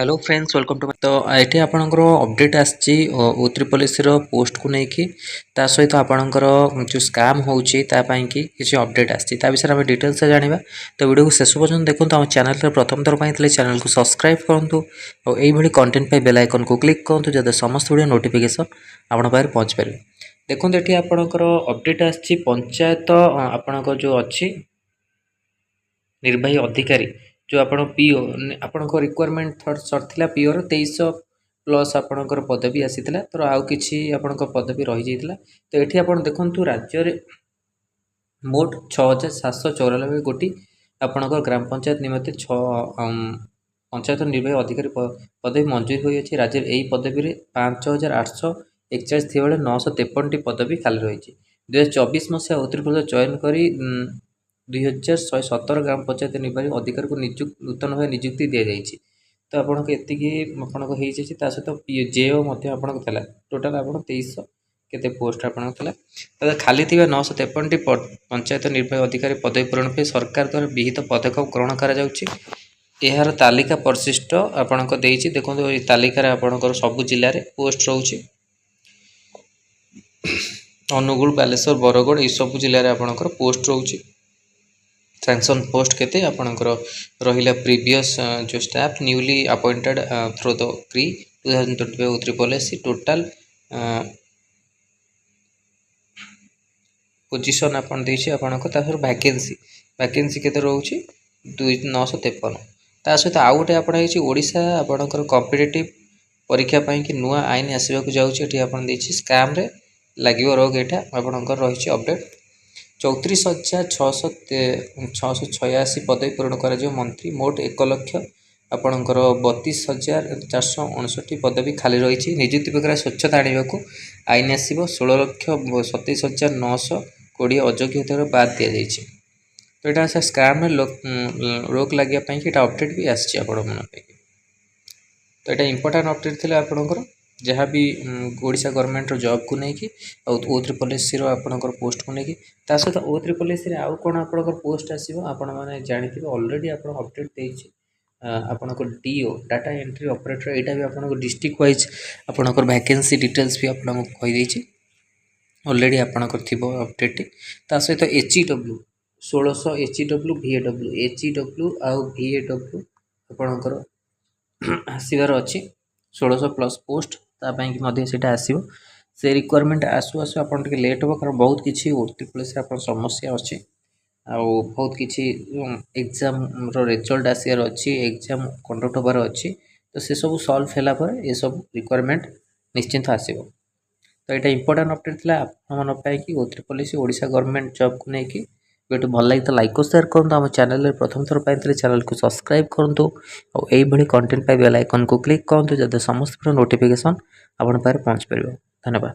Hello friends welcome to तो ये आपणकर अपडेट आसी ओ3 पोस्ट को लेकिन ता सहित आपणकर जो स्काम होपाई किसी अपडेट आसी विषय में डिटेल्स से जाना। तो वीडियो को शेष पर्यटन देखो आम चैनल प्रथम थर पर चैनल को सब्सक्राइब करूँ और यही कंटेंट पर बेल आइकन को क्लिक करूँ जब समस्त वीडियो नोटिफिकेशन आपण पाखे पहुँच पारे। देखो ये आपणकर अपडेट आसी पंचायत आपणकर जो अच्छी निर्वाही अधिकारी जो आपण पीओ आपण रिक्वायरमेंट थर्ड सरला पीओ 2300+ आपणकर पदवी आसीला तो आउ कि आपण पदवी रही जाइए। तो ये आप देखु राज्य में मोट 6794 गोटी आपणकर ग्राम पंचायत निमंते पंचायत निर्वाही अधिकारी पदवी मंजूर होती। राज्य में यही पदवी में 5841 थी बेले 953 पदवी खाली रही। 2024 मसीहा ओ3 चयन कर 2117 ग्राम पंचायत निर्वाही अधिकारी को नूतन भाव नियुक्ति दि जाएगी। तो आपको ये सहित जेओ टोटाल आप 2300 केते पोस्ट आपको खाली थी 953 पंचायत निर्वाही अधिकारी पदवी पूरण पर सरकार द्वारा विहित पदक्षेप ग्रहण कर तालिका परिशिष्ट आपको देखो तालिकार आपंकर सबू जिले में पोस्ट रोचे अनुगुल बालेश्वर बरगढ़ ये सब जिले में आपंकर पोस्ट रोचे। सैंक्शन पोस्ट केते आपंकर रहिला प्रीवियस जो staff newly appointed through the pre 2025 ओ3 पॉलिसी टोटाल पोजीशन आपन देछि आपनकर वैकेंसी केते रहउछि 2953। ता सहित आउ गोटे आपण हेछि ओडिशा आपनकर कॉम्पिटिटिव परीक्षा पई कि नुआ आईन आसीबा को जाउछि। एठी आपण देछि स्कैम रे लागिवो रोग एटा आपनकर रहिछि अपडेट 34,686 पदवी पूरण कर मंत्री मोट 1,00,000 आपणकर 32,459 पदवी खाली रही। निजुक्ति प्रक्रिया स्वच्छता आने को आईन आसो 16,27,920 अयोग्य बाद दि जाइए। तो यहाँ से स्कैम रोक लगे अपडेट भी आसी मन पे। तो यहाँ इंपोर्टाट अपडेट थी आपंकर जहाँ भी ओडिशा गवर्नमेंट जॉब को लेकिन ओ3 पॉलिसी आपंकर पोस्ट को लेकिन सहित ओ3 पॉलिसी आउ कौन आपंकर पोस्ट आसो आपण मैंने जानते ऑलरेडी आप अपडेट देती आपंकर डीओ डाटा एंट्री ऑपरेटर यहाँ भी आप डिस्ट्रिक्ट वाइज आपंकर वैकेंसी डिटेल्स भी आपको कहीदे ऑलरेडी आपंकर थी अपडेट सहित HEW 1600 HEW VAW HEW आउ VAW आपंकर आसबार अच्छी 1600+ पोस्ट से आसो से रिक्वायरमेंट आसु आसु आप लेट हो कारण बहुत किसी ओ3 पुलिस समस्या अच्छी आउ बहुत किसी एग्जाम रिजल्ट आसार अच्छी एग्जाम कंडक्ट होबार अच्छी। तो से सब सल्व है ये सब रिक्वायरमेंट निश्चिंत आसो। तो यहाँ इंपोर्टाट अपडेट थी आप ओ3 पॉलिसी ओडिशा गवर्नमेंट जॉब को लेकिन वीडियो भल लगी तो लाइक और शेयर करूँ। आम चैनल प्रथम थर पर चैनल को सब्सक्राइब करूँ और यही कंटेंट बेल आइकन को क्लिक करूँ जब समस्त नोटिफिकेशन आप पहुँच पार। धन्यवाद।